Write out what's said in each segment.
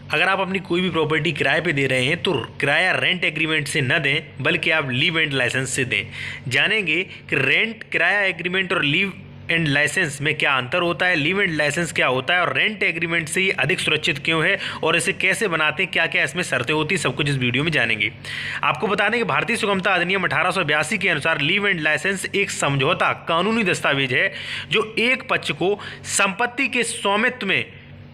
अगर आप अपनी कोई भी प्रॉपर्टी किराए पे दे रहे हैं तो किराया रेंट एग्रीमेंट से न दें, बल्कि आप लीव एंड लाइसेंस से दें। जानेंगे कि रेंट किराया एग्रीमेंट और लीव एंड लाइसेंस में क्या अंतर होता है, लीव एंड लाइसेंस क्या होता है और रेंट एग्रीमेंट से ये अधिक सुरक्षित क्यों है और इसे कैसे बनाते हैं, क्या क्या इसमें शर्तें होती हैं, सब कुछ इस वीडियो में जानेंगे। आपको बता दें कि भारतीय सुगमता अधिनियम 1882 के अनुसार लीव एंड लाइसेंस एक समझौता कानूनी दस्तावेज है जो एक पक्ष को संपत्ति के स्वामित्व में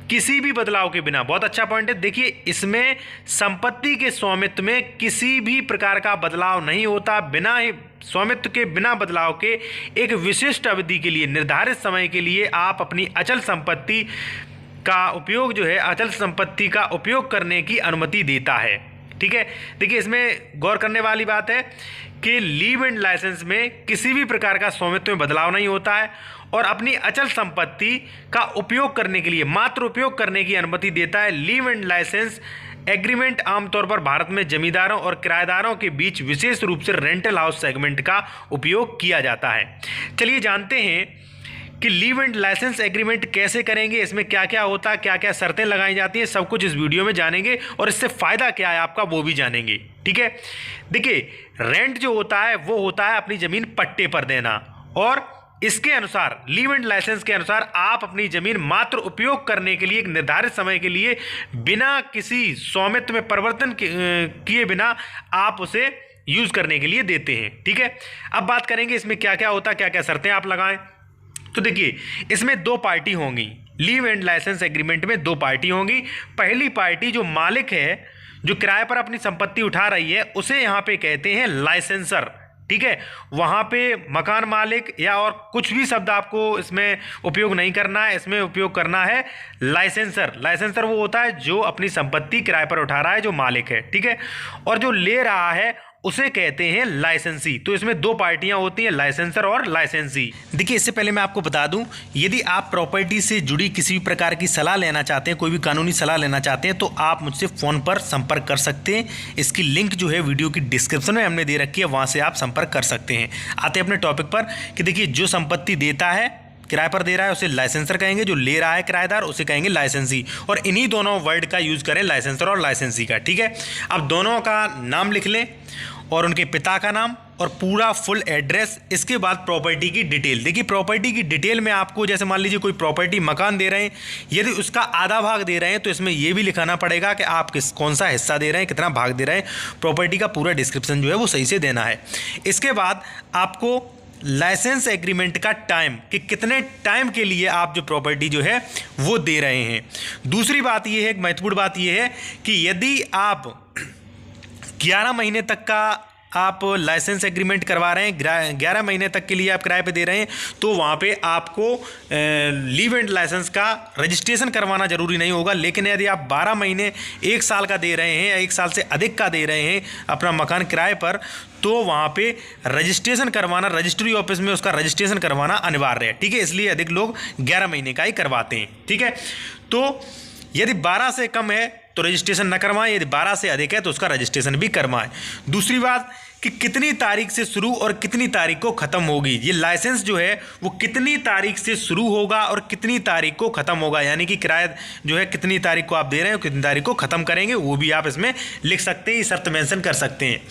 किसी भी बदलाव के बिना, बहुत अच्छा पॉइंट है, देखिए इसमें संपत्ति के स्वामित्व में किसी भी प्रकार का बदलाव नहीं होता, बिना ही स्वामित्व के बिना बदलाव के एक विशिष्ट अवधि के लिए, निर्धारित समय के लिए आप अपनी अचल संपत्ति का उपयोग जो है, अचल संपत्ति का उपयोग करने की अनुमति देता है। ठीक है, देखिए इसमें गौर करने वाली बात है कि लीव एंड लाइसेंस में किसी भी प्रकार का स्वामित्व में बदलाव नहीं होता है और अपनी अचल संपत्ति का उपयोग करने के लिए, मात्र उपयोग करने की अनुमति देता है। लीव एंड लाइसेंस एग्रीमेंट आमतौर पर भारत में जमींदारों और किराएदारों के बीच विशेष रूप से रेंटल हाउस सेगमेंट का उपयोग किया जाता है। चलिए जानते हैं कि लीव एंड लाइसेंस एग्रीमेंट कैसे करेंगे, इसमें क्या क्या होता है, क्या क्या शर्तें लगाई जाती हैं, सब कुछ इस वीडियो में जानेंगे और इससे फ़ायदा क्या है आपका वो भी जानेंगे। ठीक है, देखिए रेंट जो होता है वो होता है अपनी ज़मीन पट्टे पर देना और इसके अनुसार, लीव एंड लाइसेंस के अनुसार आप अपनी ज़मीन मात्र उपयोग करने के लिए एक निर्धारित समय के लिए बिना किसी स्वामित्व में परिवर्तन किए बिना आप उसे यूज़ करने के लिए देते हैं। ठीक है, अब बात करेंगे इसमें क्या क्या होता है, क्या क्या शर्तें आप लगाएं। तो देखिए इसमें दो पार्टी होंगी, लीव एंड लाइसेंस एग्रीमेंट में दो पार्टी होंगी। पहली पार्टी जो मालिक है, जो किराए पर अपनी संपत्ति उठा रही है, उसे यहाँ पे कहते हैं लाइसेंसर। ठीक है, वहाँ पे मकान मालिक या और कुछ भी शब्द आपको इसमें उपयोग नहीं करना है, इसमें उपयोग करना है लाइसेंसर। लाइसेंसर वो होता है जो अपनी संपत्ति किराए पर उठा रहा है, जो मालिक है। ठीक है, और जो ले रहा है उसे कहते हैं लाइसेंसी। तो इसमें दो पार्टियां होती हैं, लाइसेंसर और लाइसेंसी। देखिए इससे पहले मैं आपको बता दूं, यदि आप प्रॉपर्टी से जुड़ी किसी भी प्रकार की सलाह लेना चाहते हैं, कोई भी कानूनी सलाह लेना चाहते हैं, तो आप मुझसे फ़ोन पर संपर्क कर सकते हैं। इसकी लिंक जो है वीडियो की डिस्क्रिप्शन में हमने दे रखी है, वहाँ से आप संपर्क कर सकते हैं। आते हैं अपने टॉपिक पर कि देखिए जो संपत्ति देता है, किराए पर दे रहा है, उसे लाइसेंसर कहेंगे, जो ले रहा है किराएदार उसे कहेंगे लाइसेंसी। और इन्हीं दोनों वर्ड का यूज़ करें, लाइसेंसर और लाइसेंसी का। ठीक है, अब दोनों का नाम लिख लें और उनके पिता का नाम और पूरा फुल एड्रेस, इसके बाद प्रॉपर्टी की डिटेल। देखिए प्रॉपर्टी की डिटेल में आपको, जैसे मान लीजिए कोई प्रॉपर्टी मकान दे रहे हैं, यदि उसका आधा भाग दे रहे हैं तो इसमें यह भी लिखाना पड़ेगा कि आप कौन सा हिस्सा दे रहे हैं, कितना भाग दे रहे हैं। प्रॉपर्टी का पूरा डिस्क्रिप्शन जो है वो सही से देना है। इसके बाद आपको लाइसेंस एग्रीमेंट का टाइम, कि कितने टाइम के लिए आप जो प्रॉपर्टी जो है वो दे रहे हैं। दूसरी बात ये है, एक महत्वपूर्ण बात ये है कि यदि आप 11 महीने तक का आप लाइसेंस एग्रीमेंट करवा रहे हैं, 11 महीने तक के लिए आप किराए पे दे रहे हैं, तो वहाँ पे आपको लीव एंड लाइसेंस का रजिस्ट्रेशन करवाना ज़रूरी नहीं होगा। लेकिन यदि आप 12 महीने, 1 साल का दे रहे हैं या 1 साल से अधिक का दे रहे हैं अपना मकान किराए पर, तो वहाँ पे रजिस्ट्रेशन करवाना, रजिस्ट्री ऑफिस में उसका रजिस्ट्रेशन करवाना अनिवार्य है। ठीक है, इसलिए अधिक लोग 11 महीने का ही करवाते हैं। ठीक है, तो यदि 12 से कम है तो रजिस्ट्रेशन न करवाएं, यदि 12 से अधिक है तो उसका रजिस्ट्रेशन भी करवाएं। दूसरी बात कि कितनी तारीख से शुरू और कितनी तारीख को ख़त्म होगी, ये लाइसेंस जो है वो कितनी तारीख से शुरू होगा और कितनी तारीख को ख़त्म होगा, यानी कि किराया जो है कितनी तारीख को आप दे रहे हैं, कितनी तारीख को ख़त्म करेंगे, वो भी आप इसमें लिख सकते हैं, ये शर्त मेंशन कर सकते हैं।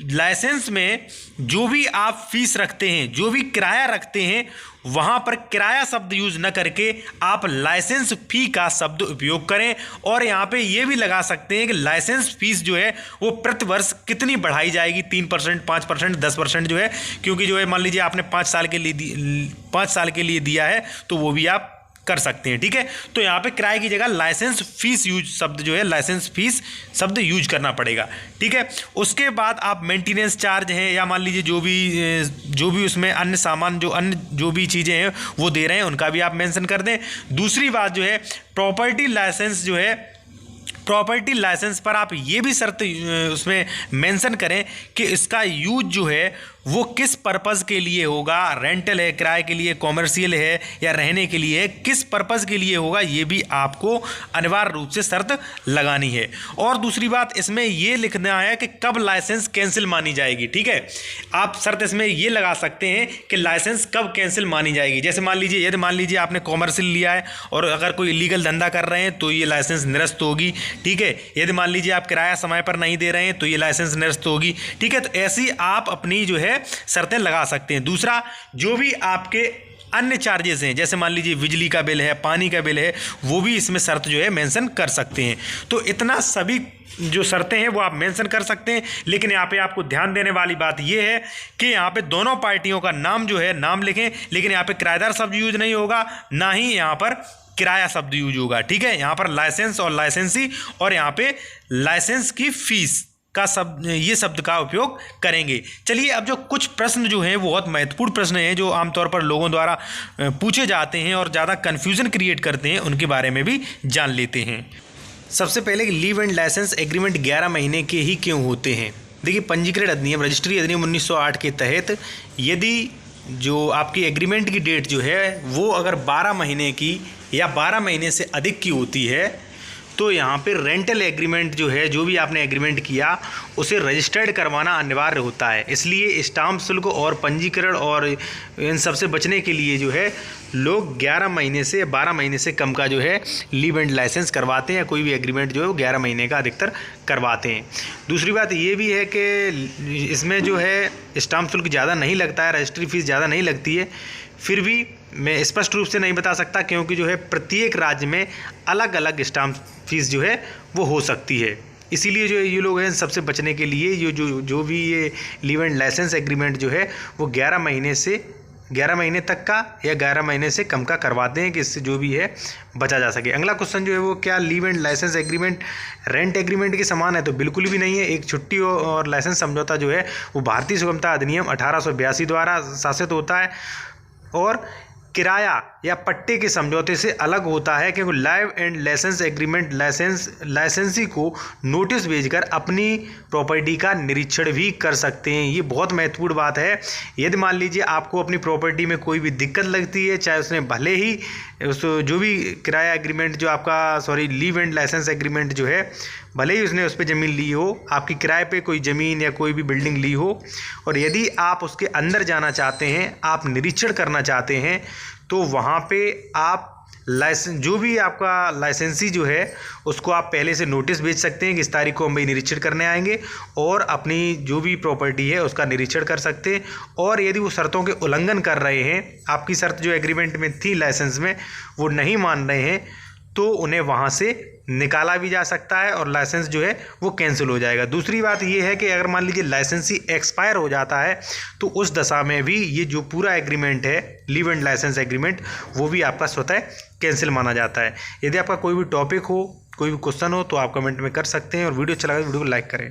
लाइसेंस में जो भी आप फीस रखते हैं, जो भी किराया रखते हैं, वहाँ पर किराया शब्द यूज़ न करके आप लाइसेंस फ़ी का शब्द उपयोग करें। और यहाँ पे ये भी लगा सकते हैं कि लाइसेंस फीस जो है वो प्रति वर्ष कितनी बढ़ाई जाएगी, 3%, 5%, 10% जो है, क्योंकि जो है मान लीजिए आपने 5 साल के लिए दिया है तो वो भी आप कर सकते हैं। ठीक है, तो यहाँ पे किराए की जगह लाइसेंस फीस यूज शब्द जो है, लाइसेंस फीस शब्द यूज करना पड़ेगा। ठीक है, उसके बाद आप मेंटेनेंस चार्ज हैं या मान लीजिए जो भी उसमें अन्य सामान, जो भी चीज़ें हैं वो दे रहे हैं, उनका भी आप मेंशन कर दें। दूसरी बात जो है प्रॉपर्टी लाइसेंस जो है, प्रॉपर्टी लाइसेंस पर आप ये भी शर्त उसमें मेंशन करें कि इसका यूज जो है वो किस पर्पज़ के लिए होगा, रेंटल है, किराए के लिए, कॉमर्शियल है या रहने के लिए है, किस पर्पज़ के लिए होगा, ये भी आपको अनिवार्य रूप से शर्त लगानी है। और दूसरी बात इसमें ये लिखना है कि कब लाइसेंस कैंसिल मानी जाएगी। ठीक है, आप शर्त इसमें ये लगा सकते हैं कि लाइसेंस कब कैंसिल मानी जाएगी। जैसे मान लीजिए, यदि मान लीजिए आपने कॉमर्शियल लिया है और अगर कोई इलीगल धंधा कर रहे हैं तो ये लाइसेंस निरस्त होगी। ठीक है, यदि मान लीजिए आप किराया समय पर नहीं दे रहे हैं तो ये लाइसेंस निरस्त होगी। ठीक है, तो ऐसी आप अपनी जो है शर्तें लगा सकते हैं। दूसरा, जो भी आपके अन्य चार्जेस हैं, जैसे मान लीजिए बिजली का बिल है, पानी का बिल है, वो भी इसमें शर्त जो है मेंशन कर सकते हैं। तो इतना सभी जो शर्तें हैं वो आप मेंशन कर सकते हैं। लेकिन यहाँ पे आपको ध्यान देने वाली बात ये है कि यहाँ पे दोनों पार्टियों का नाम जो है नाम लिखें, लेकिन यहाँ पे किराएदार शब्द यूज नहीं होगा, ना ही यहाँ पर किराया शब्द यूज होगा। ठीक है, यहाँ पर लाइसेंस और लाइसेंसी और यहाँ पे लाइसेंस की फीस का शब्द, ये शब्द का उपयोग करेंगे। चलिए, अब जो कुछ प्रश्न जो हैं वो बहुत महत्वपूर्ण प्रश्न हैं जो आमतौर पर लोगों द्वारा पूछे जाते हैं और ज़्यादा कन्फ्यूज़न क्रिएट करते हैं, उनके बारे में भी जान लेते हैं। सबसे पहले लीव एंड लाइसेंस एग्रीमेंट 11 महीने के ही क्यों होते हैं। देखिए, पंजीकरण अधिनियम, रजिस्ट्री अधिनियम 1908 के तहत यदि जो आपकी एग्रीमेंट की डेट जो है वो अगर 12 महीने की या 12 महीने से अधिक की होती है तो यहाँ पे रेंटल एग्रीमेंट जो है, जो भी आपने एग्रीमेंट किया उसे रजिस्टर्ड करवाना अनिवार्य होता है। इसलिए स्टाम्प शुल्क और पंजीकरण और इन सब से बचने के लिए जो है लोग 11 महीने से 12 महीने से कम का जो है लीव एंड लाइसेंस करवाते हैं, या कोई भी एग्रीमेंट जो है वो 11 महीने का अधिकतर करवाते हैं। दूसरी बात ये भी है कि इसमें जो है स्टाम्प शुल्क ज़्यादा नहीं लगता है, रजिस्ट्री फीस ज़्यादा नहीं लगती है। फिर भी मैं स्पष्ट रूप से नहीं बता सकता क्योंकि जो है प्रत्येक राज्य में अलग अलग स्टाम्प फीस जो है वो हो सकती है। इसीलिए जो ये लोग हैं सबसे बचने के लिए ये जो भी ये लीव एंड लाइसेंस एग्रीमेंट जो है वो 11 महीने तक का या 11 महीने से कम का करवाते हैं कि इससे जो भी है बचा जा सके। अगला क्वेश्चन जो है वो, क्या leave and licence agreement rent agreement के समान है? तो बिल्कुल भी नहीं है। एक छुट्टी और लाइसेंस समझौता जो है वो भारतीय सुगमता अधिनियम 1882 द्वारा शासित होता है और किराया या पट्टे के समझौते से अलग होता है, क्योंकि लाइव एंड लाइसेंस एग्रीमेंट लाइसेंसी को नोटिस भेजकर अपनी प्रॉपर्टी का निरीक्षण भी कर सकते हैं। ये बहुत महत्वपूर्ण बात है। यदि मान लीजिए आपको अपनी प्रॉपर्टी में कोई भी दिक्कत लगती है, चाहे उसने भले ही जो भी किराया एग्रीमेंट जो आपका लीव एंड लाइसेंस एग्रीमेंट जो है भले ही उसने उस पर ज़मीन ली हो, आपकी किराए पे कोई ज़मीन या कोई भी बिल्डिंग ली हो, और यदि आप उसके अंदर जाना चाहते हैं, आप निरीक्षण करना चाहते हैं, तो वहाँ पे आप लाइसेंस जो भी आपका लाइसेंसी जो है उसको आप पहले से नोटिस भेज सकते हैं कि इस तारीख को हम भाई निरीक्षण करने आएंगे, और अपनी जो भी प्रॉपर्टी है उसका निरीक्षण कर सकते हैं। और यदि वो शर्तों के उल्लंघन कर रहे हैं, आपकी शर्त जो एग्रीमेंट में थी लाइसेंस में वो नहीं मान रहे हैं, तो उन्हें वहाँ से निकाला भी जा सकता है और लाइसेंस जो है वो कैंसिल हो जाएगा। दूसरी बात ये है कि अगर मान लीजिए लाइसेंस ही एक्सपायर हो जाता है तो उस दशा में भी ये जो पूरा एग्रीमेंट है लीव एंड लाइसेंस एग्रीमेंट वो भी आपका स्वतः कैंसिल माना जाता है। यदि आपका कोई भी टॉपिक हो, कोई भी क्वेश्चन हो तो आप कमेंट में कर सकते हैं, और वीडियो अच्छा लगा तो वीडियो को लाइक करें।